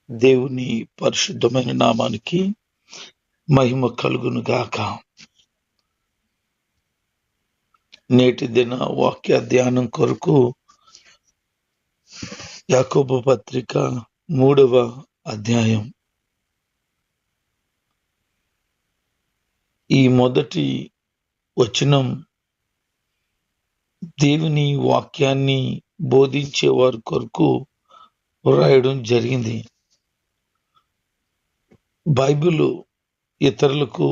దేవుని పరిశుద్ధమైన నామానికి మహిమ కలుగును గాక. నేటి దిన వాక్య ధ్యానం కొరకు యాకోబు పత్రిక 3వ అధ్యాయం ఈ మొదటి వచనం దేవుని వాక్యాన్ని బోధించే వారి కొరకు వ్రాయడం జరిగింది. బైబిల్ ఇతరులకు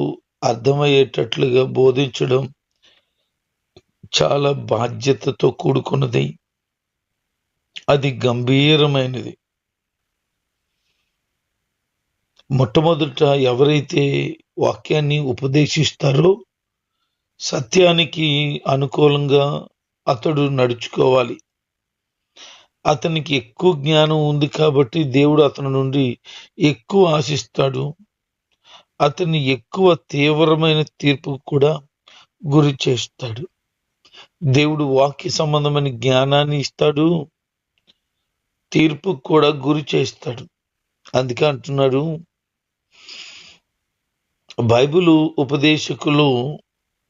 అర్థమయ్యేటట్లుగా బోధించడం చాలా బాధ్యతతో కూడుకున్నది. అది గంభీరమైనది. మొట్టమొదట ఎవరైతే వాక్యాన్ని ఉపదేశిస్తారో సత్యానికి అనుకూలంగా అతడు నడుచుకోవాలి. అతనికి ఎక్కువ జ్ఞానం ఉంది కాబట్టి దేవుడు అతని నుండి ఎక్కువ ఆశిస్తాడు. అతన్ని ఎక్కువ తీవ్రమైన తీర్పుకు కూడా గురి చేస్తాడు. దేవుడు వాక్య సంబంధమైన జ్ఞానాన్ని ఇస్తాడు, తీర్పు కూడా గురి చేస్తాడు. అందుకే అంటున్నాడు, బైబిల్ ఉపదేశకులు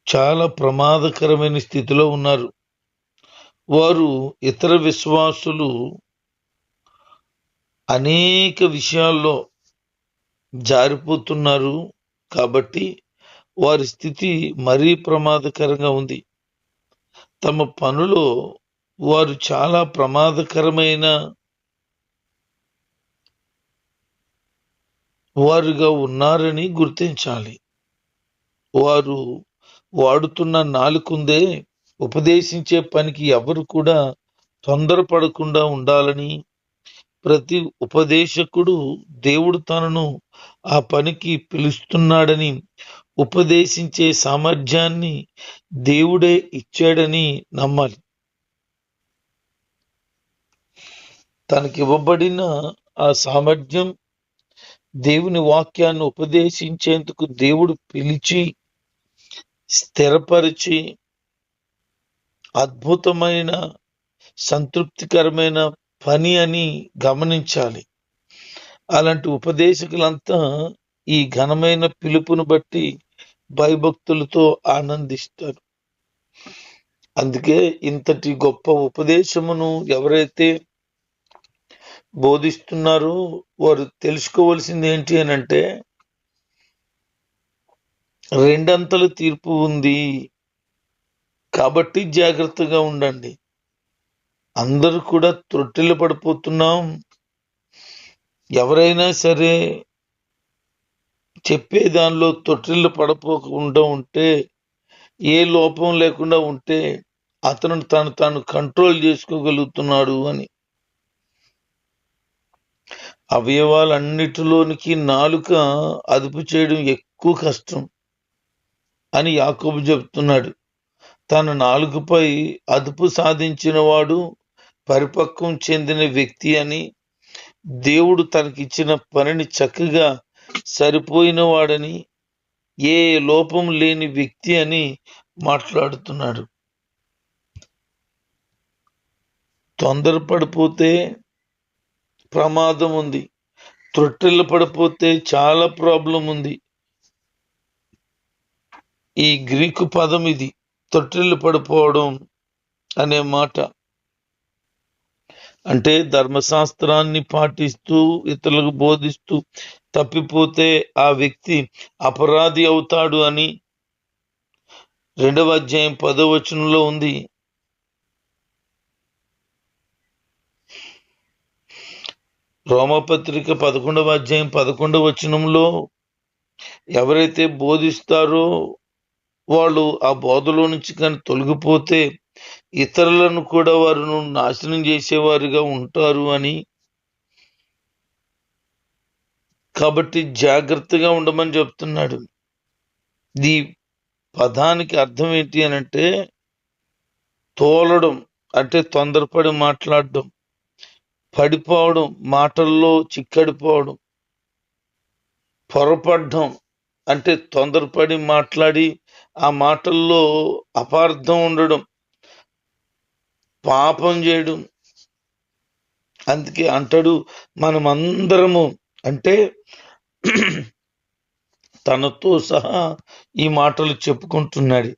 చాలా ప్రమాదకరమైన స్థితిలో ఉన్నారు. వారు ఇతర విశ్వాసులు అనేక విషయాల్లో జారిపోతున్నారు కాబట్టి వారి స్థితి మరీ ప్రమాదకరంగా ఉంది. తమ పనులో వారు చాలా ప్రమాదకరమైన వారుగా ఉన్నారని గుర్తించాలి. వారు వాడుతున్న నాలుకుందే ఉపదేశించే పనికి ఎవరు కూడా తొందరపడకుండా ఉండాలని, ప్రతి ఉపదేశకుడు దేవుడు తనను ఆ పనికి పిలుస్తున్నాడని, ఉపదేశించే సామర్థ్యాన్ని దేవుడే ఇచ్చాడని నమ్మాలి. తనకివ్వబడిన ఆ సామర్థ్యం దేవుని వాక్యాన్ని ఉపదేశించేందుకు దేవుడు పిలిచి స్థిరపరిచి అద్భుతమైన సంతృప్తికరమైన పని అని గమనించాలి. అలాంటి ఉపదేశకులంతా ఈ ఘనమైన పిలుపును బట్టి భయభక్తులతో ఆనందిస్తారు. అందుకే ఇంతటి గొప్ప ఉపదేశమును ఎవరైతే బోధిస్తున్నారో వారు తెలుసుకోవలసింది ఏంటి అని అంటే, రెండంతల తీర్పు ఉంది కాబట్టి జాగ్రత్తగా ఉండండి. అందరూ కూడా త్రొట్టిల్లు పడిపోతున్నాం. ఎవరైనా సరే చెప్పే దానిలో తొట్టిల్లు పడిపోకుండా ఉంటే, ఏ లోపం లేకుండా ఉంటే అతను తాను కంట్రోల్ చేసుకోగలుగుతున్నాడు అని. అవయవాలన్నిటిలోనికి నాలుక అదుపు చేయడం ఎక్కువ కష్టం అని యాకోబు చెబుతున్నాడు. తన నాలుకపై అదుపు సాధించిన వాడు పరిపక్వం చెందిన వ్యక్తి అని, దేవుడు తనకిచ్చిన పనిని చక్కగా సరిపోయిన వాడని, ఏ లోపం లేని వ్యక్తి అని మాట్లాడుతున్నాడు. తొందరపడిపోతే ప్రమాదం ఉంది, త్రొట్టెలు పడిపోతే చాలా ప్రాబ్లం ఉంది. ఈ గ్రీకు పదం ఇది, తొట్టిల్లు పడిపోవడం అనే మాట. అంటే ధర్మశాస్త్రాన్ని పాటిస్తూ ఇతరులకు బోధిస్తూ తప్పిపోతే ఆ వ్యక్తి అపరాధి అవుతాడు అని 2వ అధ్యాయం 10వ వచనంలో ఉంది. రోమపత్రిక 11వ అధ్యాయం 11వ వచనంలో ఎవరైతే బోధిస్తారో వాళ్ళు ఆ బోధలో నుంచి కానీ తొలగిపోతే ఇతరులను కూడా వారిని నాశనం చేసేవారుగా ఉంటారు అని. కాబట్టి జాగ్రత్తగా ఉండమని చెప్తున్నాడు. ఈ పదానికి అర్థం ఏంటి అని అంటే, తోలడం అంటే తొందరపడి మాట్లాడడం, పడిపోవడం మాటల్లో చిక్కడిపోవడం, పొరపడడం అంటే తొందరపడి మాట్లాడి ఆ మాటల్లో అపార్థం ఉండడం, పాపం చేయడం, అందుకే అంటాడు, మనమందరము అంటే తనతో సహా ఈ మాటలు చెప్పుకుంటున్నాడు.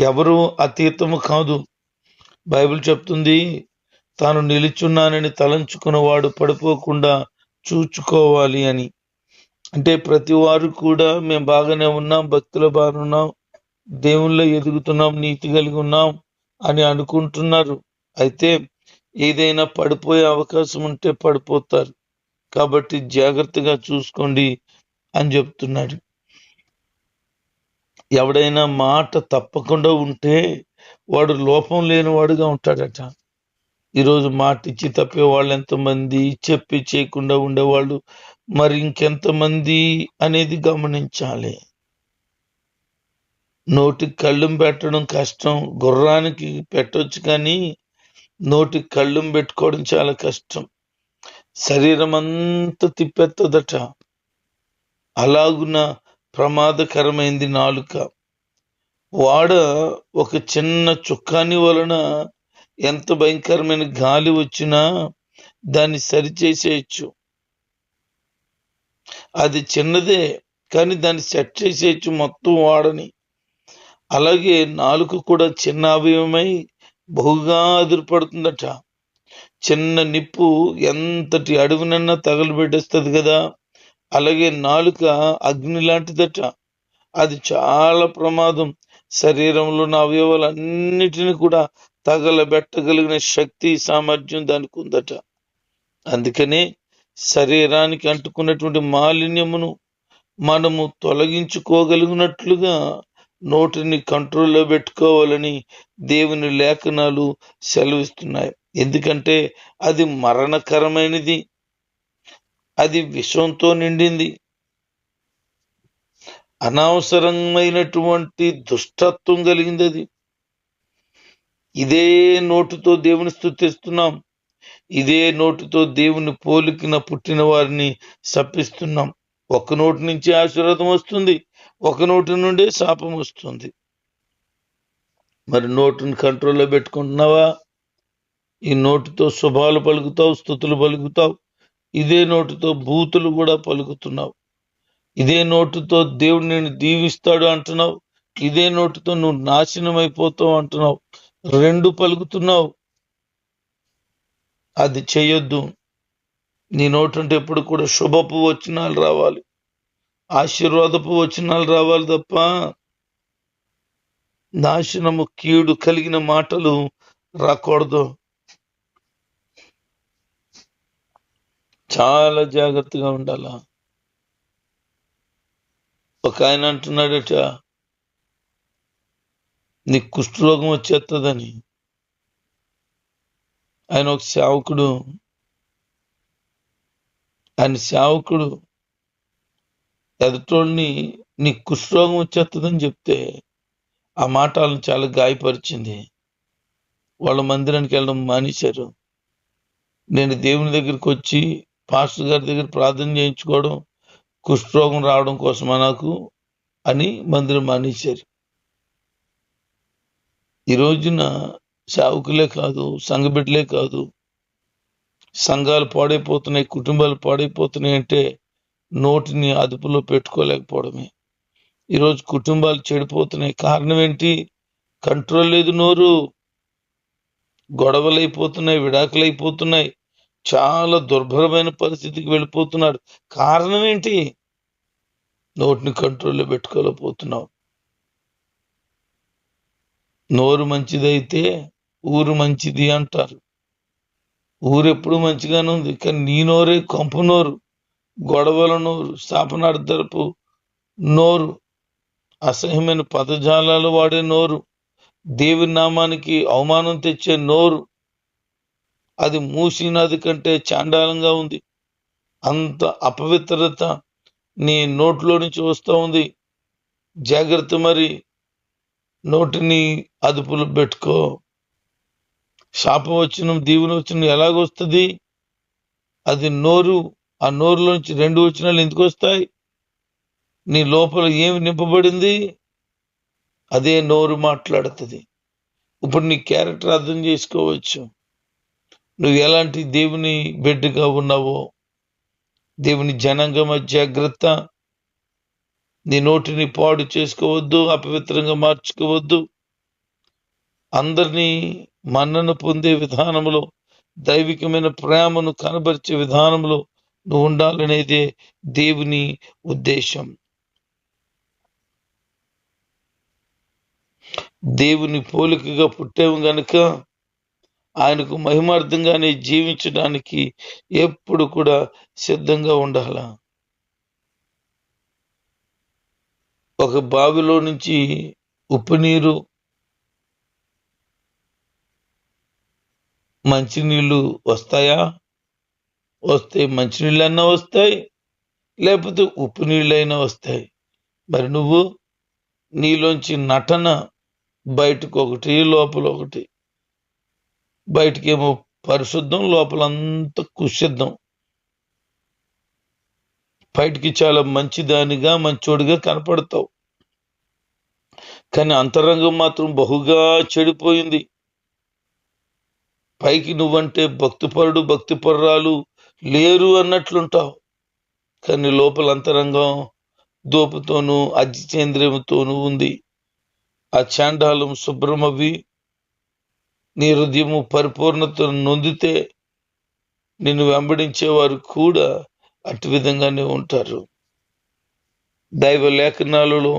ఎవరు అతీతము కాదు. బైబిల్ చెప్తుంది, తాను నిలుచున్నానని తలంచుకున్నవాడు పడిపోకుండా చూచుకోవాలి అని. అంటే ప్రతి వారు కూడా మేము బాగానే ఉన్నాం, భక్తులు బాగున్నాం, దేవుళ్ళో ఎదుగుతున్నాం, నీతి కలిగి ఉన్నాం అని అనుకుంటున్నారు. అయితే ఏదైనా పడిపోయే అవకాశం ఉంటే పడిపోతారు. కాబట్టి జాగ్రత్తగా చూసుకోండి అని చెప్తున్నాడు. ఎవడైనా మాట తప్పకుండా ఉంటే వాడు లోపం లేని వాడుగా ఉంటాడట. ఈరోజు మాట ఇచ్చి తప్పే వాళ్ళు ఎంతమంది, చెప్పి చేయకుండా ఉండేవాళ్ళు మరి ఇంకెంతమంది అనేది గమనించాలి. నోటికి కళ్ళెం పెట్టడం కష్టం, గుర్రానికి పెట్టొచ్చు, కానీ నోటికి కళ్ళెం పెట్టుకోవడం చాలా కష్టం. శరీరం అంతా తిప్పెత్తదట. అలాగున ప్రమాదకరమైంది నాలుక. వాడ ఒక చిన్న చుక్కాని వలన ఎంత భయంకరమైన గాలి వచ్చినా దాన్ని సరిచేసేయచ్చు. అది చిన్నదే, కానీ దాన్ని సెట్ చేసేయచ్చు మొత్తం వాడని. అలాగే నాలుక కూడా చిన్న అవయవమై బహుగా అదురుపడుతుందట. చిన్న నిప్పు ఎంతటి అడవినన్నా తగలబెట్టేస్తుంది కదా, అలాగే నాలుక అగ్ని లాంటిదట. అది చాలా ప్రమాదం. శరీరంలో ఉన్న అవయవాలన్నిటిని కూడా తగలబెట్టగలిగిన శక్తి, సామర్థ్యం దానికి ఉందట. అందుకనే శరీరానికి అంటుకున్నటువంటి మాలిన్యమును మనము తొలగించుకోగలిగినట్లుగా నోటిని కంట్రోల్లో పెట్టుకోవాలని దేవుని లేఖనాలు సెలవిస్తున్నాయి. ఎందుకంటే అది మరణకరమైనది, అది విషంతో నిండింది, అనవసరమైనటువంటి దుష్టత్వం కలిగింది అది. ఇదే నోటుతో దేవుని స్తుతిస్తున్నాం, ఇదే నోటుతో దేవుని పోలికన పుట్టిన వారిని శపిస్తున్నాం. ఒక నోటి నుంచి ఆశీర్వాదం వస్తుంది, ఒక నోటి నుండే శాపం వస్తుంది. మరి నోటుని కంట్రోల్లో పెట్టుకుంటున్నావా? ఈ నోటితో శుభాలు పలుకుతావు, స్తుతులు పలుకుతావు, ఇదే నోటితో బూతులు కూడా పలుకుతున్నావు. ఇదే నోటితో దేవుడు నేను దీవిస్తాడు అంటున్నావు, ఇదే నోటితో నువ్వు నాశనం అయిపోతావు అంటున్నావు. రెండు పలుకుతున్నావు. అది చేయొద్దు. నీ నోటంటే ఎప్పుడు కూడా శుభపు వచనాలు రావాలి, ఆశీర్వాదపు వచనాలు రావాలి తప్ప నాశనము, కీడు కలిగిన మాటలు రాకూడదు. చాలా జాగ్రత్తగా ఉండాలా. ఒక ఆయన అంటున్నాడట, నీకు కుష్ఠరోగం వచ్చేస్తుందని. ఆయన ఒక సేవకుడు, ఆయన సేవకుడు ఎదుటోళ్ళని నీకు కుష్ఠరోగం వచ్చేస్తుందని చెప్తే ఆ మాట వాళ్ళని చాలా గాయపరిచింది. వాళ్ళ మందిరానికి వెళ్ళడం మానేశారు. నేను దేవుని దగ్గరికి వచ్చి పాస్టర్ గారి దగ్గర ప్రార్థన చేయించుకోవడం కుష్ఠరోగం రావడం కోసమా నాకు అని మందిరం మానేశారు. ఈ రోజున సేవకులే కాదు, సంఘబిడ్డలే కాదు, సంఘాలు పాడైపోతున్నాయి, కుటుంబాలు పాడైపోతున్నాయి. అంటే నోటిని అదుపులో పెట్టుకోలేకపోవడమే. ఈరోజు కుటుంబాలు చెడిపోతున్నాయి. కారణం ఏంటి? కంట్రోల్ లేదు. నోరు. గొడవలు అయిపోతున్నాయి, విడాకులు అయిపోతున్నాయి, చాలా దుర్భరమైన పరిస్థితికి వెళ్ళిపోతున్నాడు. కారణం ఏంటి? నోటిని కంట్రోల్లో పెట్టుకోలేకపోతున్నావు. నోరు మంచిదైతే ఊరు మంచిది అంటారు. ఊరు ఎప్పుడు మంచిగానే ఉంది, కానీ నీ నోరే కొంప నోరు, గొడవల నోరు, శాపనార్థపు నోరు, అసహ్యమైన పదజాలాలు వాడే నోరు, దేవుని నామానికి అవమానం తెచ్చే నోరు. అది మూసీ నది కంటే చాండాలంగా ఉంది. అంత అపవిత్రత నీ నోట్లో నుంచి వస్తూ ఉంది. జాగ్రత్త. మరి నోటిని అదుపులో పెట్టుకో. శాపం వచ్చిన దీవెన వచ్చిన ఎలాగొస్తుంది? అది నోరు. ఆ నోరులోంచి రెండు వచనాలు ఎందుకు వస్తాయి? నీ లోపల ఏమి నింపబడింది అదే నోరు మాట్లాడుతుంది. ఇప్పుడు నీ క్యారెక్టర్ అర్థం చేసుకోవచ్చు. నువ్వు ఎలాంటి దేవుని బిడ్డగా ఉన్నావో, దేవుని జనాంగమ జాగ్రత్త. నీ నోటిని పాడు చేసుకోవద్దు, అపవిత్రంగా మార్చుకోవద్దు. అందరినీ మన్నను పొందే విధానంలో, దైవికమైన ప్రేమను కనబరిచే విధానంలో నువ్వు ఉండాలనేదే దేవుని ఉద్దేశం. దేవుని పోలికగా పుట్టాము గనుక ఆయనకు మహిమార్థంగానే జీవించడానికి ఎప్పుడు కూడా సిద్ధంగా ఉండాల. ఒక బావిలో నుంచి ఉప్పు నీరు, మంచినీళ్ళు వస్తాయా? వస్తే మంచినీళ్ళన్నా వస్తాయి, లేకపోతే ఉప్పు నీళ్ళైనా వస్తాయి. మరి నువ్వు నీలోంచి నటన బయటకు ఒకటి, లోపల ఒకటి. బయటకేమో పరిశుద్ధం, లోపలంతా కుశుద్ధం. బయటికి చాలా మంచిదానిగా, మంచోడిగా కనపడతావు, కానీ అంతరంగం మాత్రం బహుగా చెడిపోయింది. పైకి నువ్వంటే భక్తిపరుడు, భక్తిపరురాలు లేరు అన్నట్లుంటావు, కానీ లోపల అంతరంగం దోపుతోనూ అజితేంద్రియముతోనూ ఉంది. ఆ చాండాలం శుభ్రమవి నీ హృదయము పరిపూర్ణతను నొందితే నిన్ను వెంబడించేవారు కూడా అటు విధంగానే ఉంటారు. దైవ లేఖనాలలో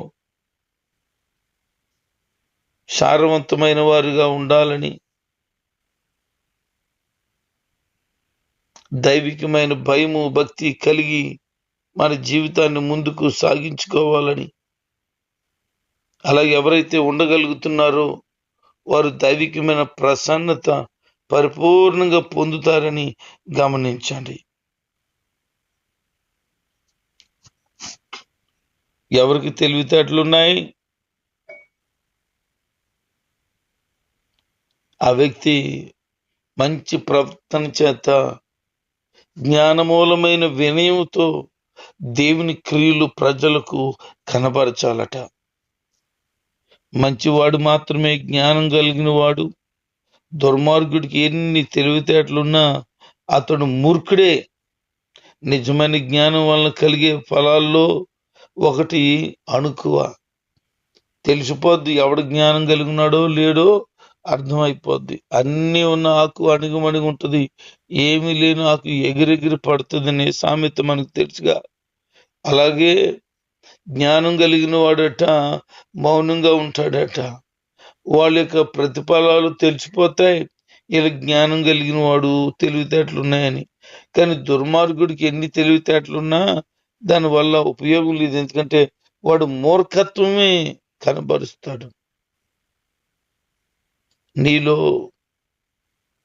సారవంతమైన వారుగా ఉండాలని, దైవికమైన భయము, భక్తి కలిగి మన జీవితాన్ని ముందుకు సాగించుకోవాలని, అలాగే ఎవరైతే ఉండగలుగుతున్నారో వారు దైవికమైన ప్రసన్నత పరిపూర్ణంగా పొందుతారని గమనించండి. ఎవరికి తెలివితేటలున్నాయి, ఆ వ్యక్తి మంచి ప్రవర్తన చేత, జ్ఞానమూలమైన వినయంతో దేవుని క్రియలు ప్రజలకు కనబరచాలట. మంచివాడు మాత్రమే జ్ఞానం కలిగిన వాడు. దుర్మార్గుడికి ఎన్ని తెలివితేటలున్నా అతడు మూర్ఖుడే. నిజమైన జ్ఞానం వలన కలిగే ఫలాల్లో ఒకటి అణుకువ. తెలిసిపోద్ది ఎవడు జ్ఞానం కలిగినాడో లేడో అర్థమైపోద్ది. అన్నీ ఉన్న ఆకు అణిగుమణిగి ఉంటుంది, ఏమీ లేని ఆకు ఎగిరెగిరి పడుతుంది అనే సామెత మనకు తెలుసుగా. అలాగే జ్ఞానం కలిగిన వాడట మౌనంగా ఉంటాడట. వాళ్ళ యొక్క ప్రతిఫలాలు తెలిసిపోతాయి, ఇలా జ్ఞానం కలిగిన వాడు తెలివితేటలు ఉన్నాయని. కానీ దుర్మార్గుడికి ఎన్ని తెలివితేటలున్నా దానివల్ల ఉపయోగం లేదు, ఎందుకంటే వాడు మూర్ఖత్వమే కనబరుస్తాడు. నీలో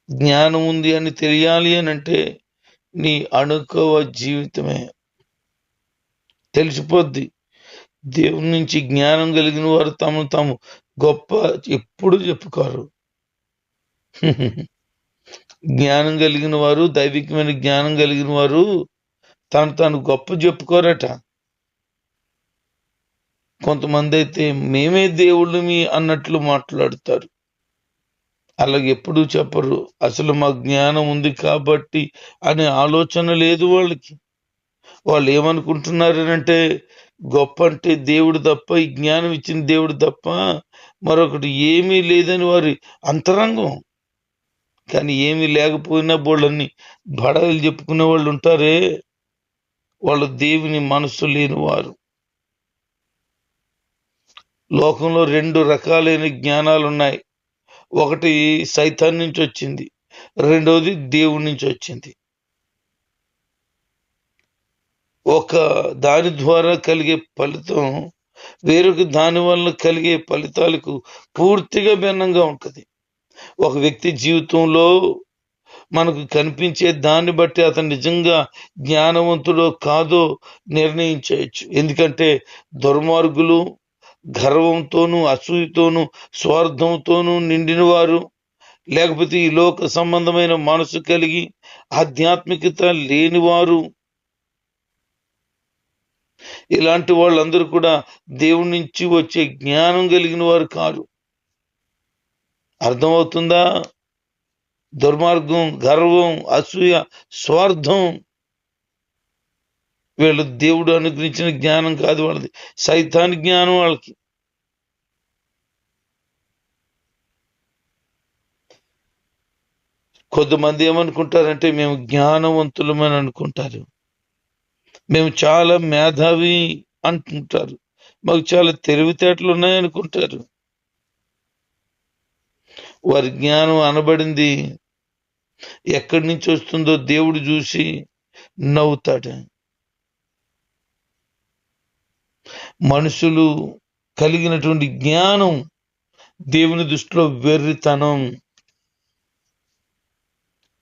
జ్ఞానం ఉంది అని తెలియాలి అని అంటే నీ అణుకవ జీవితమే తెలిసిపోద్ది. దేవుని నుంచి జ్ఞానం కలిగిన వారు తమను తాము గొప్ప ఎప్పుడు చెప్పుకోరు. జ్ఞానం కలిగిన వారు, దైవికమైన జ్ఞానం కలిగిన వారు తాను గొప్ప చెప్పుకోరట. కొంతమంది అయితే మేమే దేవుళ్ళమి అన్నట్లు మాట్లాడతారు. అలాగే ఎప్పుడు చెప్పరు, అసలు మా జ్ఞానం ఉంది కాబట్టి అనే ఆలోచన లేదు వాళ్ళకి. వాళ్ళు ఏమనుకుంటున్నారనంటే గొప్ప అంటే దేవుడు తప్ప, ఈ జ్ఞానం ఇచ్చిన దేవుడు తప్ప మరొకటి ఏమీ లేదని వారి అంతరంగం. కానీ ఏమీ లేకపోయినా బోళ్ళన్ని బడాయిలు చెప్పుకునే వాళ్ళు ఉంటారే, వాళ్ళు దేవుని మనసు లేని వారు. లోకంలో 2 రకాలైన జ్ఞానాలు ఉన్నాయి. ఒకటి సైతాన్ నుంచి వచ్చింది, రెండోది దేవుడి నుంచి వచ్చింది. ఒక దాని ద్వారా కలిగే ఫలితం వేరొక దాని వల్ల కలిగే ఫలితాలకు పూర్తిగా భిన్నంగా ఉంటుంది. ఒక వ్యక్తి జీవితంలో మనకు కనిపించే దాన్ని బట్టి అతను నిజంగా జ్ఞానవంతుడో కాదో నిర్ణయించవచ్చు. ఎందుకంటే దుర్మార్గులు గర్వంతోనూ, అసూయతోనూ, స్వార్థంతోనూ నిండిన వారు, లేకపోతే ఈ లోక సంబంధమైన మనసు కలిగి ఆధ్యాత్మికత లేనివారు, ఇలాంటి వాళ్ళందరూ కూడా దేవుడి నుంచి వచ్చే జ్ఞానం కలిగిన వారు కాదు. అర్థమవుతుందా? దుర్మార్గం, గర్వం, అసూయ, స్వార్థం. వీళ్ళు దేవుడు అనుగ్రహించిన జ్ఞానం కాదు వాళ్ళది, సైతాని జ్ఞానం వాళ్ళకి. కొంతమంది ఏమనుకుంటారంటే మేము జ్ఞానవంతులమని అనుకుంటారు, మేము చాలా మేధావి అంటుంటారు, మాకు చాలా తెలివితేటలు ఉన్నాయనుకుంటారు. వారి జ్ఞానం అనబడింది ఎక్కడి నుంచి వస్తుందో దేవుడు చూసి నవ్వుతాడు. మనుషులు కలిగినటువంటి జ్ఞానం దేవుని దృష్టిలో వెర్రితనం.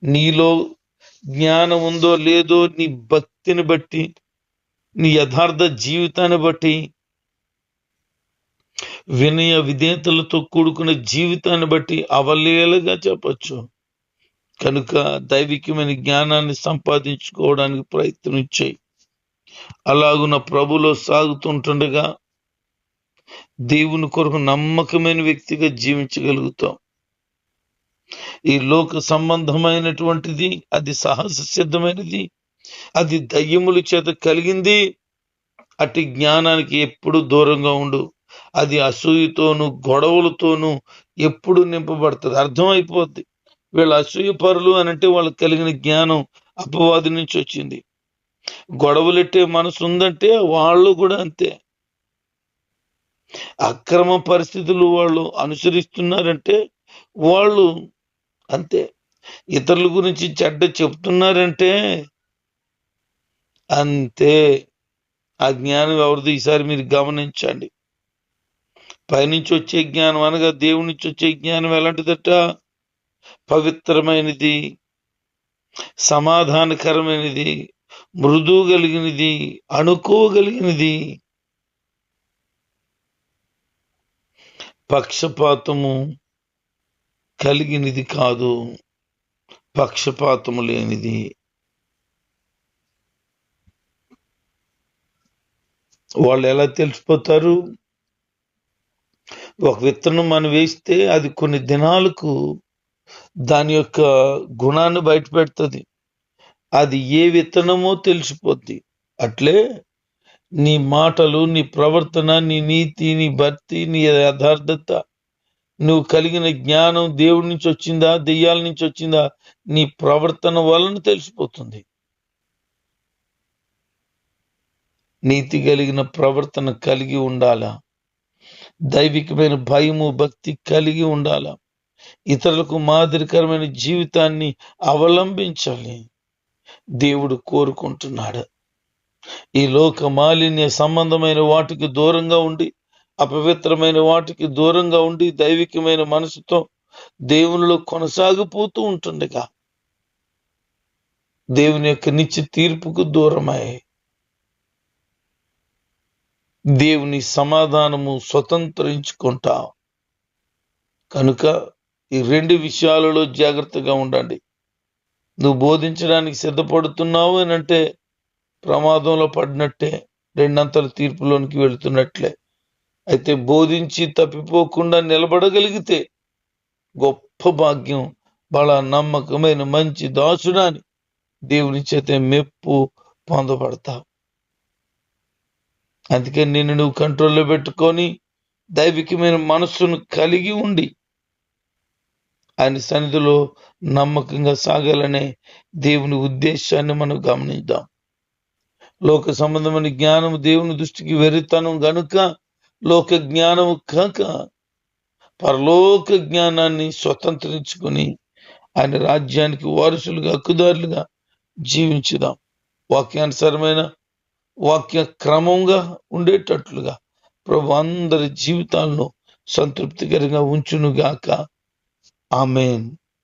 నీలో జ్ఞానం ఉందో లేదో నీ భక్తిని బట్టి, నీ యథార్థ జీవితాన్ని బట్టి, వినయ విధేయతలతో కూడుకున్న జీవితాన్ని బట్టి అవలీలగా చెప్పచ్చు. కనుక దైవికమైన జ్ఞానాన్ని సంపాదించుకోవడానికి ప్రయత్నం చేయి. అలాగున్న ప్రభులో సాగుతుంటుండగా దేవుని కొరకు నమ్మకమైన వ్యక్తిగా జీవించగలుగుతాం. ఈ లోక సంబంధమైనటువంటిది అది సహజ సిద్ధమైనది, అది దయ్యముల చేత కలిగింది. అట్టి జ్ఞానానికి ఎప్పుడు దూరంగా ఉండు. అది అసూయతోనూ గొడవలతోనూ ఎప్పుడు నింపబడుతుంది. అర్థమైపోద్ది వీళ్ళ అసూయ పరులు అనంటే వాళ్ళకి కలిగిన జ్ఞానం అపవాది నుంచి వచ్చింది. గొడవలెట్టే మనసు ఉందంటే వాళ్ళు కూడా అంతే. అక్రమ పరిస్థితులు వాళ్ళు అనుసరిస్తున్నారంటే వాళ్ళు అంతే. ఇతరుల గురించి చెడ్డ చెప్తున్నారంటే అంతే. ఆ జ్ఞానం ఎవరిది? ఈసారి మీరు గమనించండి. పైనుంచి వచ్చే జ్ఞానం అనగా దేవుడి నుంచి వచ్చే జ్ఞానం ఎలాంటిదట? పవిత్రమైనది, సమాధానకరమైనది, మృదు కలిగినది, అనుకోగలిగినది, పక్షపాతము కలిగినది కాదు, పక్షపాతము లేనిది. వాళ్ళు ఎలా తెలిసిపోతారు? ఒక విత్తనం మనం వేస్తే అది కొన్ని దినాలకు దాని యొక్క గుణాన్ని బయట పెడుతుంది. అది ఏ విత్తనమో తెలిసిపోద్ది. అట్లే నీ మాటలు, నీ ప్రవర్తన, నీ నీతి, నీ భక్తి, నీ యథార్థత, నువ్వు కలిగిన జ్ఞానం దేవుడి నుంచి వచ్చిందా, దెయ్యాల నుంచి వచ్చిందా, నీ ప్రవర్తన వలన తెలిసిపోతుంది. నీతి కలిగిన ప్రవర్తన కలిగి ఉండాలా, దైవికమైన భయము భక్తి కలిగి ఉండాలా, ఇతరులకు మాదిరికరమైన జీవితాన్ని అవలంబించాలి. దేవుడు కోరుకుంటున్నాడు. ఈ లోక మాలిన్య సంబంధమైన వాటికి దూరంగా ఉండి, అపవిత్రమైన వాటికి దూరంగా ఉండి, దైవికమైన మనసుతో దేవునిలో కొనసాగిపోతూ ఉంటుండగా దేవుని యొక్క నిత్య తీర్పుకు దూరమై దేవుని సమాధానము స్వతంత్రించుకుంటా. కనుక ఈ రెండు విషయాలలో జాగ్రత్తగా ఉండండి. నువ్వు బోధించడానికి సిద్ధపడుతున్నావు అని అంటే ప్రమాదంలో పడినట్టే, రెండంతల తీర్పులోనికి వెళుతున్నట్లే. అయితే బోధించి తప్పిపోకుండా నిలబడగలిగితే గొప్ప భాగ్యం. బలా నమ్మకమైన మంచి దాసుడాని దేవుని చేత మెప్పు పొందబడతావు. అందుకే నిన్ను నువ్వు కంట్రోల్లో పెట్టుకొని దైవికమైన మనస్సును కలిగి ఉండి ఆయన సన్నిధిలో నమ్మకంగా సాగాలనే దేవుని ఉద్దేశాన్ని మనం గమనిద్దాం. లోక సంబంధమైన జ్ఞానం దేవుని దృష్టికి వెర్రితనం గనుక లోక జ్ఞానము కాక పరలోక జ్ఞానాన్ని స్వతంత్రించుకొని ఆయన రాజ్యానికి వారసులుగా, హక్కుదారులుగా జీవించుదాం. వాక్యానుసారమైన వాక్య క్రమంగా ఉండేటట్లుగా ప్రభు అందరి జీవితాలను సంతృప్తికరంగా ఉంచునుగాక. ఆమేన్.